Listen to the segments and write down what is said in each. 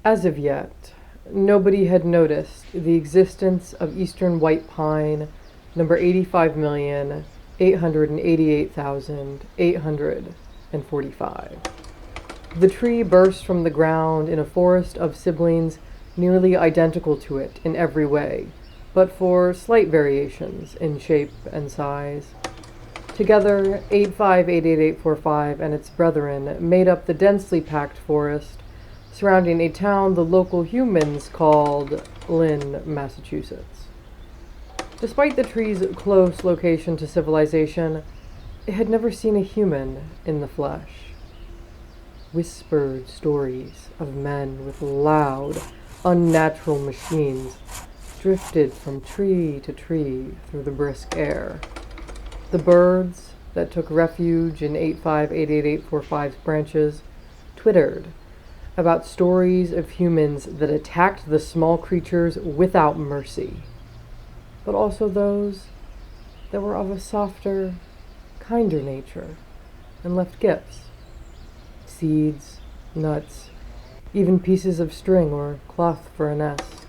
As of yet, nobody had noticed the existence of eastern white pine number 85,888,845. The tree burst from the ground in a forest of siblings nearly identical to it in every way, but for slight variations in shape and size. Together, 8588845 and its brethren made up the densely packed forest surrounding a town the local humans called Lynn, Massachusetts. Despite the tree's close location to civilization, it had never seen a human in the flesh. Whispered stories of men with loud, unnatural machines drifted from tree to tree through the brisk air. The birds that took refuge in 8588845's branches twittered about stories of humans that attacked the small creatures without mercy, but also those that were of a softer, kinder nature and left gifts. Seeds, nuts, even pieces of string or cloth for a nest.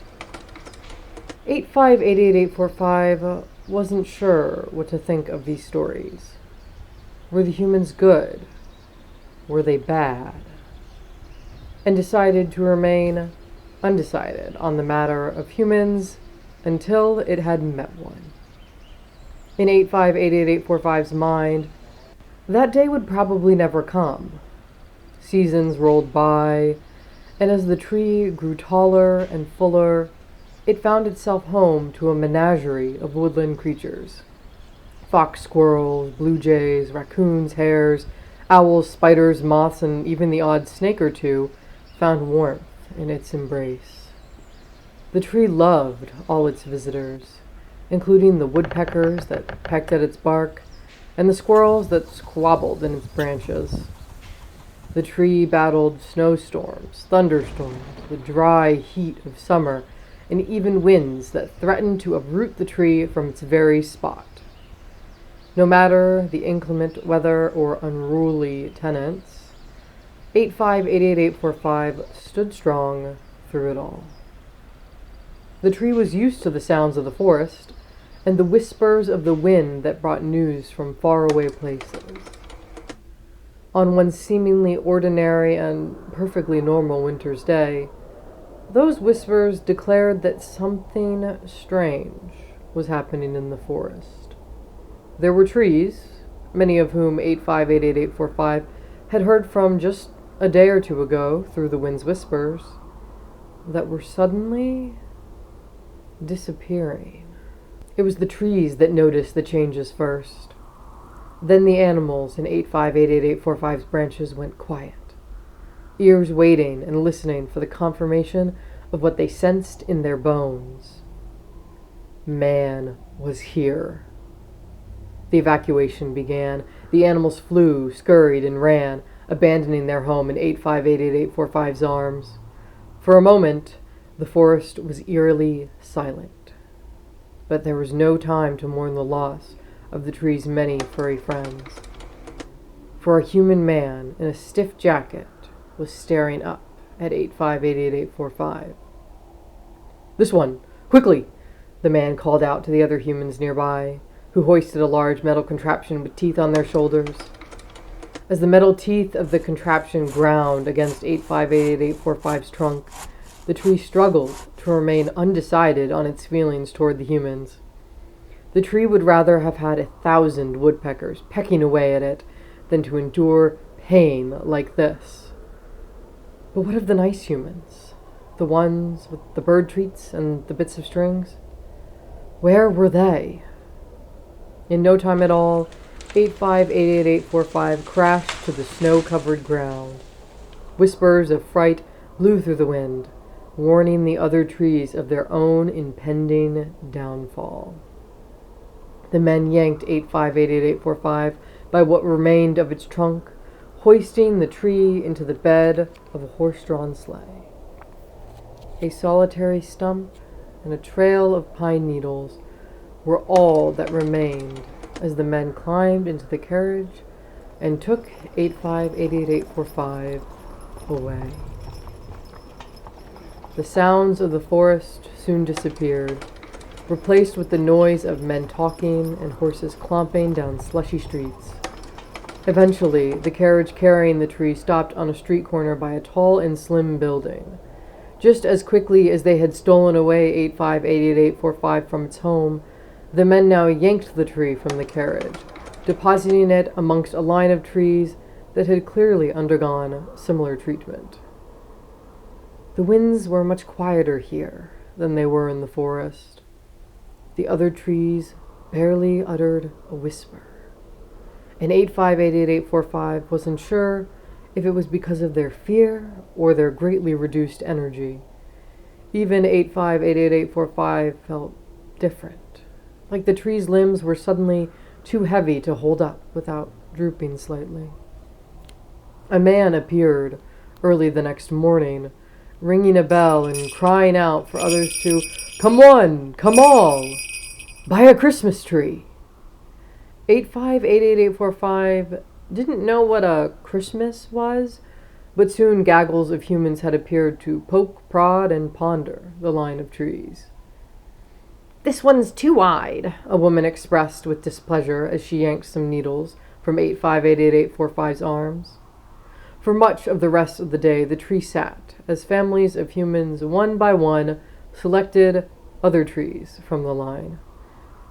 8588845 wasn't sure what to think of these stories. Were the humans good? Were they bad? And decided to remain undecided on the matter of humans until it had met one. In 8588845's mind, that day would probably never come. Seasons rolled by, and as the tree grew taller and fuller, it found itself home to a menagerie of woodland creatures. Fox squirrels, blue jays, raccoons, hares, owls, spiders, moths, and even the odd snake or two found warmth in its embrace. The tree loved all its visitors, including the woodpeckers that pecked at its bark and the squirrels that squabbled in its branches. The tree battled snowstorms, thunderstorms, the dry heat of summer, and even winds that threatened to uproot the tree from its very spot. No matter the inclement weather or unruly tenants, 8588845 stood strong through it all. The tree was used to the sounds of the forest and the whispers of the wind that brought news from faraway places. On one seemingly ordinary and perfectly normal winter's day, those whispers declared that something strange was happening in the forest. There were trees, many of whom 8588845 had heard from just a day or two ago through the wind's whispers, that were suddenly disappearing. It was the trees that noticed the changes first. Then the animals in 8588845's branches went quiet, ears waiting and listening for the confirmation of what they sensed in their bones. Man was here. The evacuation began. The animals flew, scurried, and ran, abandoning their home in 8588845's arms. For a moment, the forest was eerily silent. But there was no time to mourn the loss of the tree's many furry friends. For a human man in a stiff jacket was staring up at 8588845. "This one, quickly!" the man called out to the other humans nearby, who hoisted a large metal contraption with teeth on their shoulders. As the metal teeth of the contraption ground against 8588845's trunk, the tree struggled to remain undecided on its feelings toward the humans. The tree would rather have had 1,000 woodpeckers pecking away at it than to endure pain like this. But what of the nice humans? The ones with the bird treats and the bits of strings? Where were they? In no time at all, 8588845 crashed to the snow-covered ground. Whispers of fright blew through the wind, warning the other trees of their own impending downfall. The men yanked 8588845 by what remained of its trunk, hoisting the tree into the bed of a horse-drawn sleigh. A solitary stump and a trail of pine needles were all that remained as the men climbed into the carriage and took 8588845 away. The sounds of the forest soon disappeared, replaced with the noise of men talking and horses clomping down slushy streets. Eventually, the carriage carrying the tree stopped on a street corner by a tall and slim building. Just as quickly as they had stolen away 8588845 from its home, the men now yanked the tree from the carriage, depositing it amongst a line of trees that had clearly undergone similar treatment. The winds were much quieter here than they were in the forest. The other trees barely uttered a whisper. And 8588845 wasn't sure if it was because of their fear or their greatly reduced energy. Even 8588845 felt different, like the tree's limbs were suddenly too heavy to hold up without drooping slightly. A man appeared early the next morning, ringing a bell and crying out for others to, "Come one, come all, buy a Christmas tree." 8588845 didn't know what a Christmas was, but soon gaggles of humans had appeared to poke, prod, and ponder the line of trees. "This one's too wide," a woman expressed with displeasure as she yanked some needles from 8588845's arms. For much of the rest of the day, the tree sat, as families of humans, one by one, selected other trees from the line.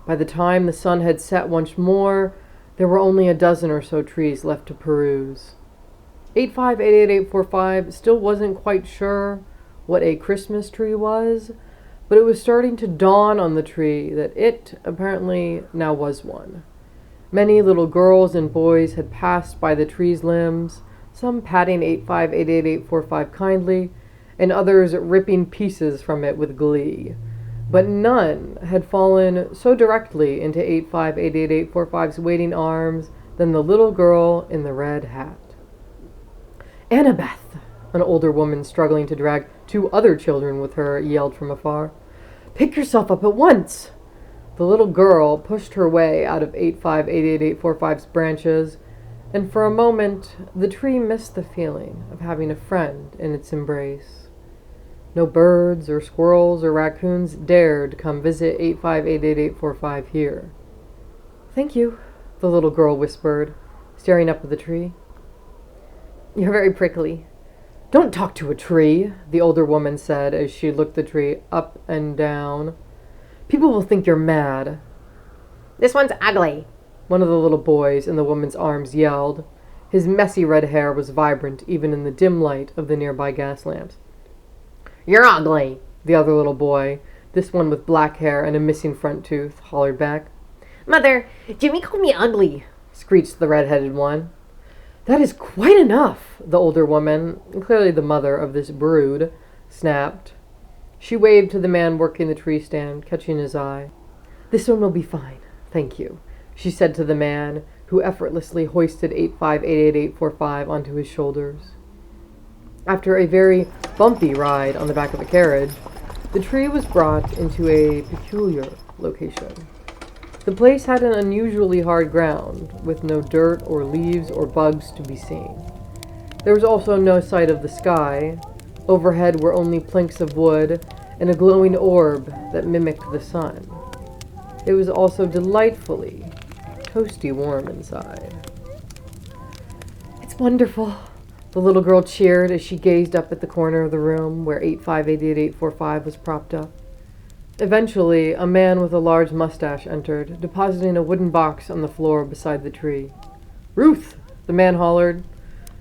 By the time the sun had set once more, there were only a dozen or so trees left to peruse. 8588845 still wasn't quite sure what a Christmas tree was, but it was starting to dawn on the tree that it apparently now was one. Many little girls and boys had passed by the tree's limbs, some patting 8588845 kindly, and others ripping pieces from it with glee. But none had fallen so directly into 8588845's waiting arms than the little girl in the red hat. "Annabeth," an older woman struggling to drag two other children with her yelled from afar. "Pick yourself up at once!" The little girl pushed her way out of 8588845's branches, and for a moment the tree missed the feeling of having a friend in its embrace. No birds or squirrels or raccoons dared come visit 8588845 here. "Thank you," the little girl whispered, staring up at the tree. "You're very prickly." "Don't talk to a tree," the older woman said as she looked the tree up and down. "People will think you're mad." "This one's ugly," one of the little boys in the woman's arms yelled. His messy red hair was vibrant even in the dim light of the nearby gas lamps. "You're ugly," the other little boy, this one with black hair and a missing front tooth, hollered back. "Mother, Jimmy called me ugly," screeched the red-headed one. "That is quite enough," the older woman, clearly the mother of this brood, snapped. She waved to the man working the tree stand, catching his eye. "This one will be fine, thank you," she said to the man, who effortlessly hoisted 8588845 onto his shoulders. After a very bumpy ride on the back of the carriage, the tree was brought into a peculiar location. The place had an unusually hard ground, with no dirt or leaves or bugs to be seen. There was also no sight of the sky. Overhead were only planks of wood and a glowing orb that mimicked the sun. It was also delightfully toasty warm inside. "It's wonderful," the little girl cheered as she gazed up at the corner of the room where 8588845 was propped up. Eventually, a man with a large mustache entered, depositing a wooden box on the floor beside the tree. "Ruth," the man hollered,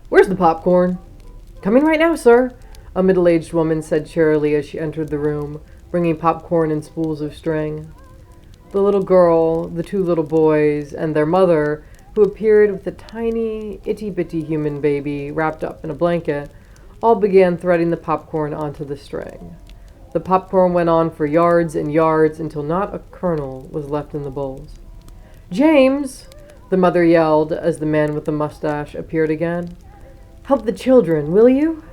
"where's the popcorn?" "Coming right now, sir," a middle-aged woman said cheerily as she entered the room, bringing popcorn and spools of string. The little girl, the two little boys, and their mother, who appeared with a tiny, itty-bitty human baby wrapped up in a blanket, all began threading the popcorn onto the string. The popcorn went on for yards and yards until not a kernel was left in the bowls. "James!" the mother yelled as the man with the mustache appeared again. "Help the children, will you?"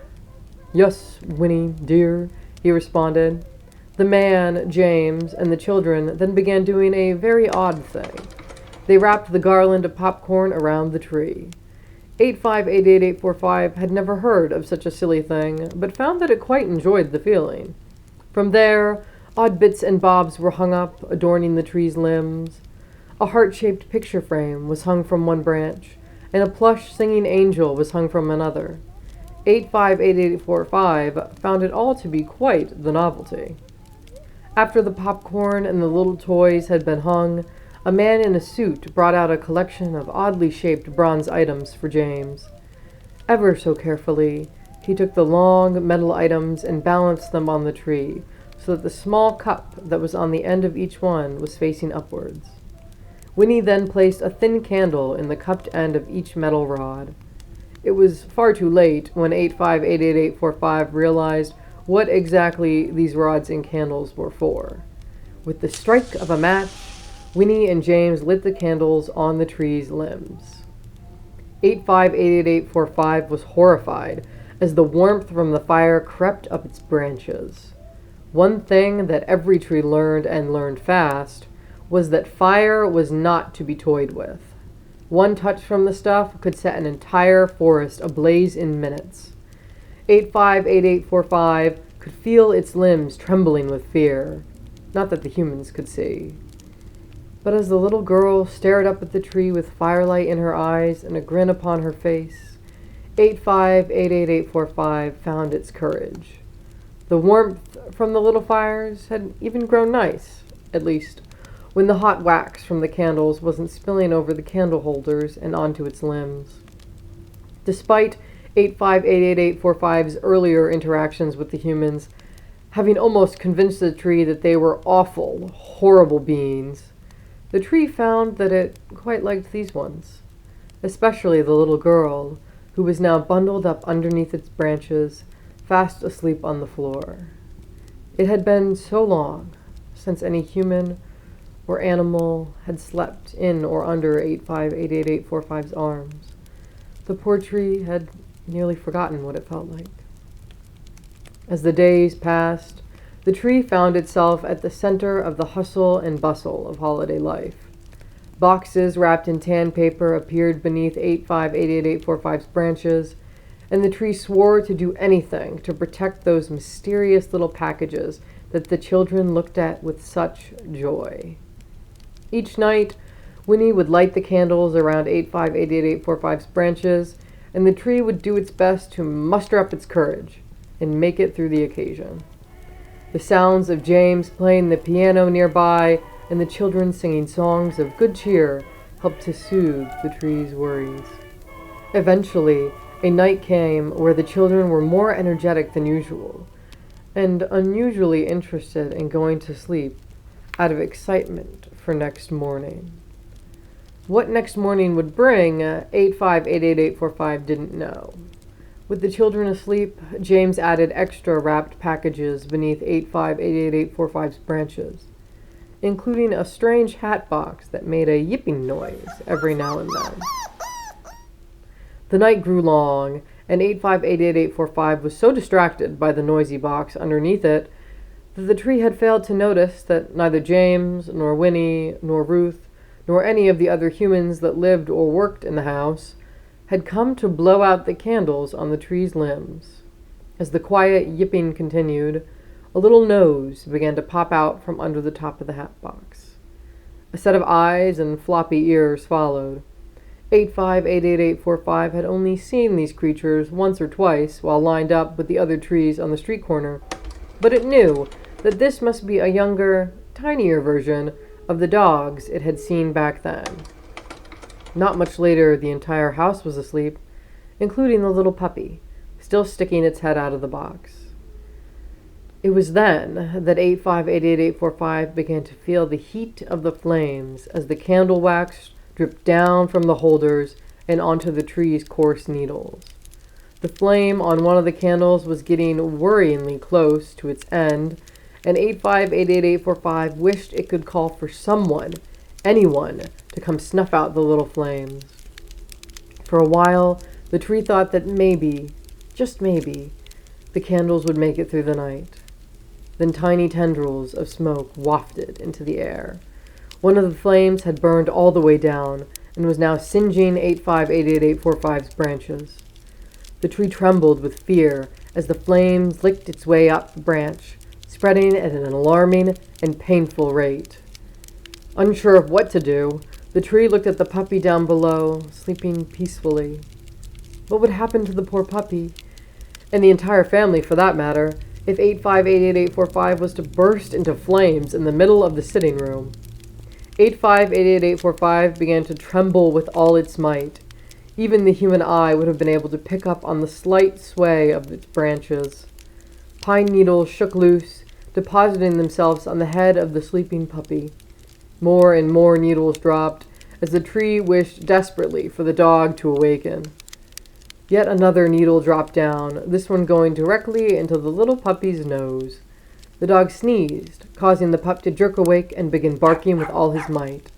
"Yes, Winnie, dear," he responded. The man, James, and the children then began doing a very odd thing. They wrapped the garland of popcorn around the tree. 858845 had never heard of such a silly thing, but found that it quite enjoyed the feeling. From there, odd bits and bobs were hung up, adorning the tree's limbs. A heart-shaped picture frame was hung from one branch, and a plush singing angel was hung from another. 858845 found it all to be quite the novelty. After the popcorn and the little toys had been hung, a man in a suit brought out a collection of oddly shaped bronze items for James. Ever so carefully, he took the long metal items and balanced them on the tree, so that the small cup that was on the end of each one was facing upwards. Winnie then placed a thin candle in the cupped end of each metal rod. It was far too late when 858845 realized what exactly these rods and candles were for. With the strike of a match, Winnie and James lit the candles on the tree's limbs. 858845 was horrified as the warmth from the fire crept up its branches. One thing that every tree learned, and learned fast, was that fire was not to be toyed with. One touch from the stuff could set an entire forest ablaze in minutes. 858845 could feel its limbs trembling with fear. Not that the humans could see. But as the little girl stared up at the tree with firelight in her eyes and a grin upon her face, 858845 found its courage. The warmth from the little fires had even grown nice, at least when the hot wax from the candles wasn't spilling over the candle holders and onto its limbs. Despite 858845's earlier interactions with the humans, having almost convinced the tree that they were awful, horrible beings, the tree found that it quite liked these ones, especially the little girl, who was now bundled up underneath its branches, fast asleep on the floor. It had been so long since any human or animal had slept in or under 858845's arms. The poor tree had nearly forgotten what it felt like. As the days passed, the tree found itself at the center of the hustle and bustle of holiday life. Boxes wrapped in tan paper appeared beneath 858845's branches, and the tree swore to do anything to protect those mysterious little packages that the children looked at with such joy. Each night, Winnie would light the candles around 858845's branches, and the tree would do its best to muster up its courage and make it through the occasion. The sounds of James playing the piano nearby and the children singing songs of good cheer helped to soothe the tree's worries. Eventually, a night came where the children were more energetic than usual and unusually interested in going to sleep out of excitement for next morning. What next morning would bring, 858845 didn't know. With the children asleep, James added extra wrapped packages beneath 858845's branches, including a strange hat box that made a yipping noise every now and then. The night grew long, and 858845 was so distracted by the noisy box underneath it that the tree had failed to notice that neither James, nor Winnie, nor Ruth, nor any of the other humans that lived or worked in the house had come to blow out the candles on the tree's limbs. As the quiet yipping continued, a little nose began to pop out from under the top of the hat box. A set of eyes and floppy ears followed. 858845 had only seen these creatures once or twice while lined up with the other trees on the street corner, but it knew that this must be a younger, tinier version of the dogs it had seen back then. Not much later, the entire house was asleep, including the little puppy, still sticking its head out of the box. It was then that 858845 began to feel the heat of the flames as the candle wax dripped down from the holders and onto the tree's coarse needles. The flame on one of the candles was getting worryingly close to its end, and 858845 wished it could call for someone, anyone, to come snuff out the little flames. For a while, the tree thought that maybe, just maybe, the candles would make it through the night. Then tiny tendrils of smoke wafted into the air. One of the flames had burned all the way down, and was now singeing 8588845's branches. The tree trembled with fear as the flames licked its way up the branch, spreading at an alarming and painful rate. Unsure of what to do, the tree looked at the puppy down below, sleeping peacefully. What would happen to the poor puppy, and the entire family for that matter, if 8588845 was to burst into flames in the middle of the sitting room? 8588845 began to tremble with all its might. Even the human eye would have been able to pick up on the slight sway of its branches. Pine needles shook loose, depositing themselves on the head of the sleeping puppy. More and more needles dropped as the tree wished desperately for the dog to awaken. Yet another needle dropped down, this one going directly into the little puppy's nose. The dog sneezed, causing the pup to jerk awake and begin barking with all his might.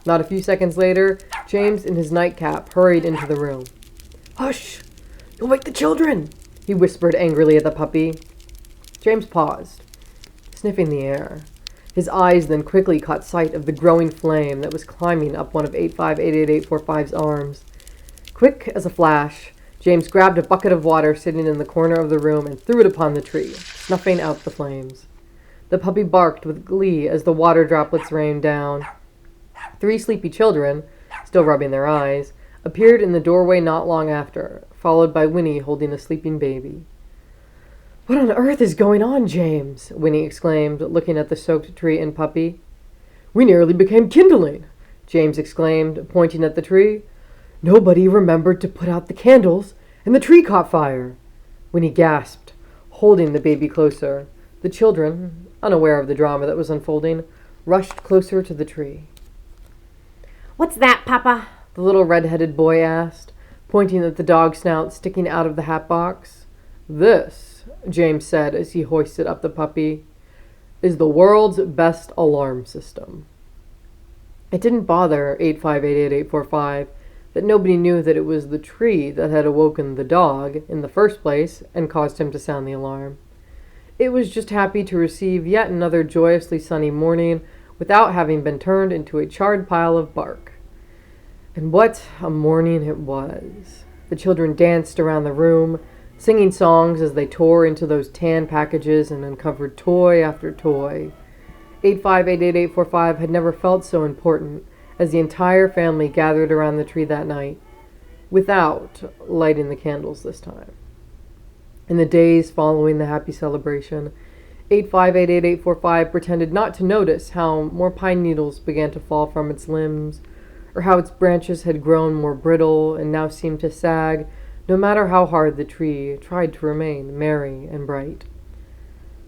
Not a few seconds later, James in his nightcap hurried into the room. "Hush! You'll wake the children!" he whispered angrily at the puppy. James paused, sniffing the air. His eyes then quickly caught sight of the growing flame that was climbing up one of 8588845's arms. Quick as a flash, James grabbed a bucket of water sitting in the corner of the room and threw it upon the tree, snuffing out the flames. The puppy barked with glee as the water droplets rained down. 3 sleepy children, still rubbing their eyes, appeared in the doorway not long after, followed by Winnie holding a sleeping baby. "What on earth is going on, James?" Winnie exclaimed, looking at the soaked tree and puppy. "We nearly became kindling," James exclaimed, pointing at the tree. "Nobody remembered to put out the candles, and the tree caught fire." Winnie gasped, holding the baby closer. The children, unaware of the drama that was unfolding, rushed closer to the tree. "What's that, Papa?" the little red-headed boy asked, pointing at the dog snout sticking out of the hat box. "This," James said as he hoisted up the puppy, "is the world's best alarm system." It didn't bother 8588845 that nobody knew that it was the tree that had awoken the dog in the first place and caused him to sound the alarm. It was just happy to receive yet another joyously sunny morning without having been turned into a charred pile of bark. And what a morning it was! The children danced around the room, singing songs as they tore into those tan packages and uncovered toy after toy. 8588845 had never felt so important as the entire family gathered around the tree that night, without lighting the candles this time. In the days following the happy celebration, 8588845 pretended not to notice how more pine needles began to fall from its limbs, or how its branches had grown more brittle and now seemed to sag, no matter how hard the tree tried to remain merry and bright.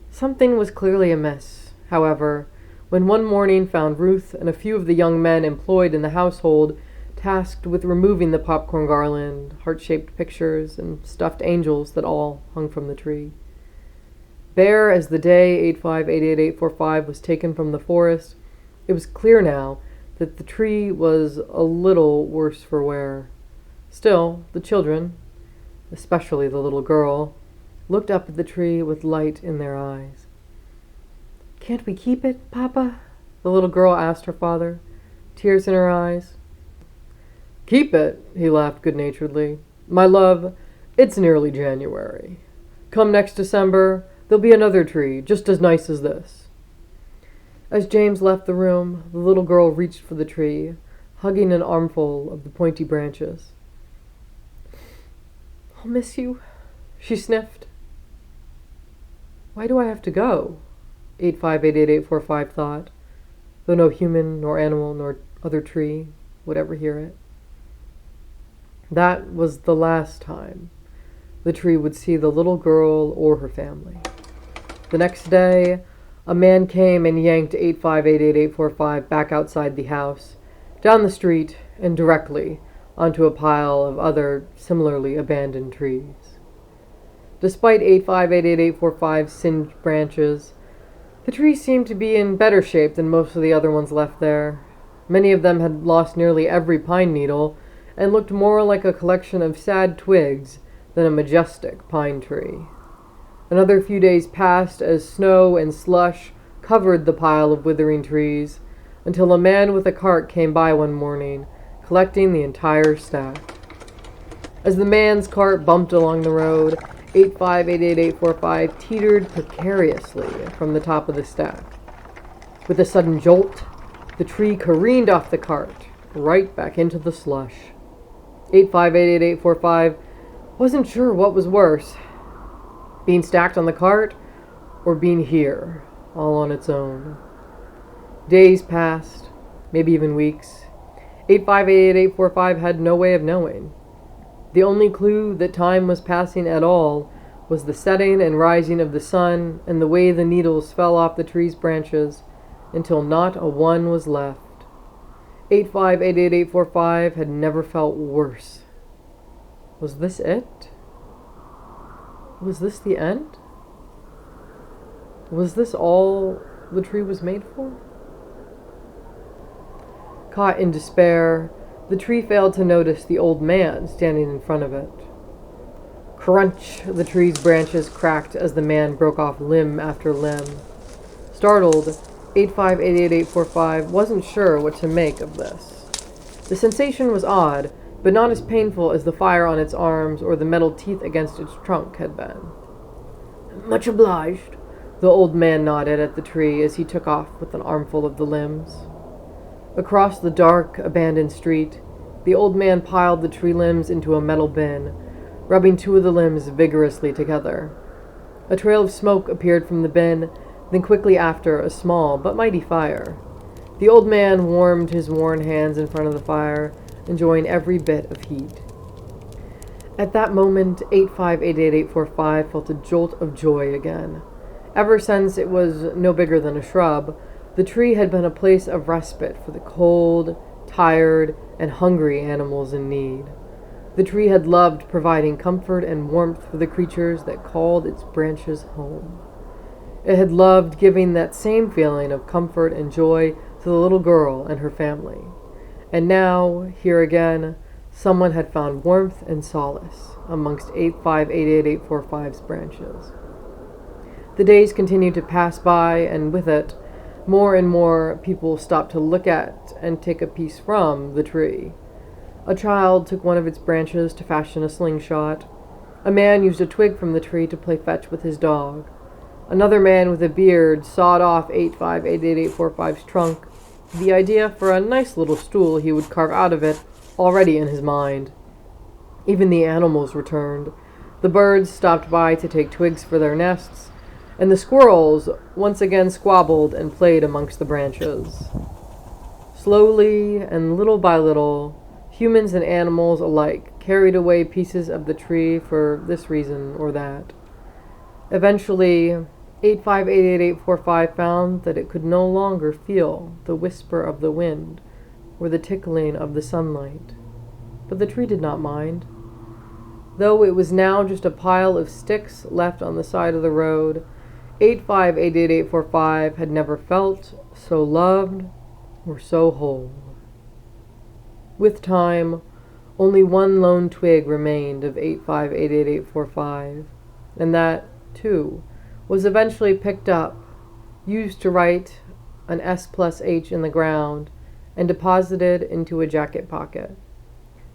Something was clearly amiss, however, when one morning found Ruth and a few of the young men employed in the household tasked with removing the popcorn garland, heart-shaped pictures, and stuffed angels that all hung from the tree. Bare as the day 8588845 was taken from the forest, it was clear now that the tree was a little worse for wear. Still, the children, especially the little girl, looked up at the tree with light in their eyes. "Can't we keep it, Papa?" the little girl asked her father, tears in her eyes. "Keep it?" he laughed good-naturedly. "My love, it's nearly January. Come next December, there'll be another tree just as nice as this." As James left the room, the little girl reached for the tree, hugging an armful of the pointy branches. "I'll miss you," she sniffed. "Why do I have to go?" 8588845 thought, though no human, nor animal, nor other tree would ever hear it. That was the last time the tree would see the little girl or her family. The next day, a man came and yanked 8588845 back outside the house, down the street, and directly onto a pile of other similarly abandoned trees. Despite 8588845's singed branches, the tree seemed to be in better shape than most of the other ones left there. Many of them had lost nearly every pine needle and looked more like a collection of sad twigs than a majestic pine tree. Another few days passed as snow and slush covered the pile of withering trees, until a man with a cart came by one morning, collecting the entire stack. As the man's cart bumped along the road, 8588845 teetered precariously from the top of the stack. With a sudden jolt, the tree careened off the cart, right back into the slush. 8588845 wasn't sure what was worse, being stacked on the cart or being here, all on its own. Days passed, maybe even weeks. 8588845 had no way of knowing. The only clue that time was passing at all was the setting and rising of the sun and the way the needles fell off the tree's branches until not a one was left. 8588845 had never felt worse. Was this it? Was this the end? Was this all the tree was made for? Caught in despair, the tree failed to notice the old man standing in front of it. Crunch! The tree's branches cracked as the man broke off limb after limb. Startled, 8588845 wasn't sure what to make of this. The sensation was odd, but not as painful as the fire on its arms or the metal teeth against its trunk had been. "Much obliged," the old man nodded at the tree as he took off with an armful of the limbs. Across the dark, abandoned street, the old man piled the tree limbs into a metal bin, rubbing two of the limbs vigorously together. A trail of smoke appeared from the bin, then quickly after a small but mighty fire. The old man warmed his worn hands in front of the fire, enjoying every bit of heat. At that moment, 8588845 felt a jolt of joy again. Ever since it was no bigger than a shrub, the tree had been a place of respite for the cold, tired, and hungry animals in need. The tree had loved providing comfort and warmth for the creatures that called its branches home. It had loved giving that same feeling of comfort and joy to the little girl and her family. And now, here again, someone had found warmth and solace amongst 8588845's branches. The days continued to pass by, and with it, more and more people stopped to look at and take a piece from the tree. A child took one of its branches to fashion a slingshot. A man used a twig from the tree to play fetch with his dog. Another man with a beard sawed off 8588845's trunk, the idea for a nice little stool he would carve out of it already in his mind. Even the animals returned. The birds stopped by to take twigs for their nests, and the squirrels once again squabbled and played amongst the branches. Slowly and little by little, humans and animals alike carried away pieces of the tree for this reason or that. Eventually, 8588845 found that it could no longer feel the whisper of the wind or the tickling of the sunlight. But the tree did not mind. Though it was now just a pile of sticks left on the side of the road, 8588845 had never felt so loved or so whole. With time, only one lone twig remained of 8588845, and that, too, was eventually picked up, used to write an S+H in the ground, and deposited into a jacket pocket.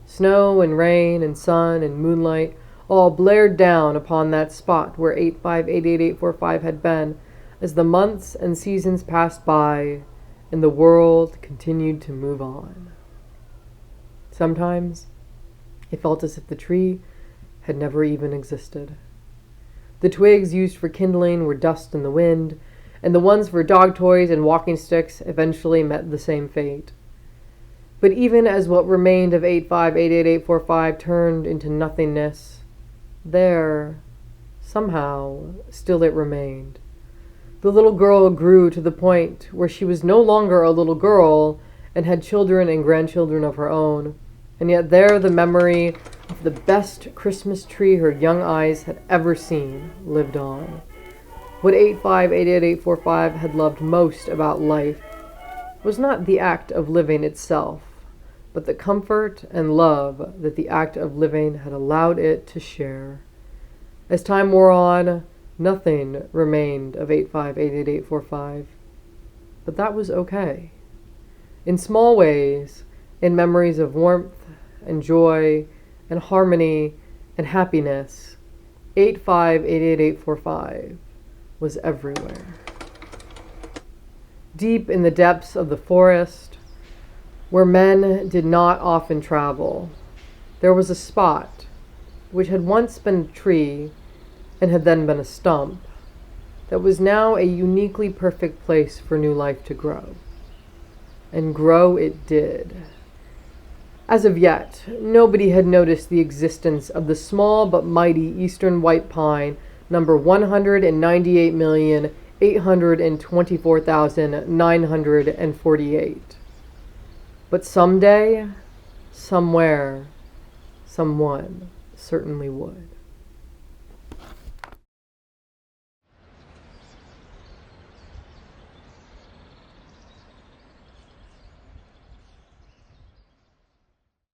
Snow and rain and sun and moonlight all blared down upon that spot where 8588845 had been as the months and seasons passed by and the world continued to move on. Sometimes it felt as if the tree had never even existed. The twigs used for kindling were dust in the wind, and the ones for dog toys and walking sticks eventually met the same fate. But even as what remained of 8588845 turned into nothingness, there, somehow, still it remained. The little girl grew to the point where she was no longer a little girl and had children and grandchildren of her own, and yet there the memory of the best Christmas tree her young eyes had ever seen lived on. What 8588845 had loved most about life was not the act of living itself, but the comfort and love that the act of living had allowed it to share. As time wore on, nothing remained of 8588845, but that was okay. In small ways, in memories of warmth and joy and harmony and happiness, 8588845 was everywhere. Deep in the depths of the forest, where men did not often travel, there was a spot which had once been a tree and had then been a stump, that was now a uniquely perfect place for new life to grow. And grow it did. As of yet, nobody had noticed the existence of the small but mighty eastern white pine, number 198,824,948. But someday, somewhere, someone certainly would.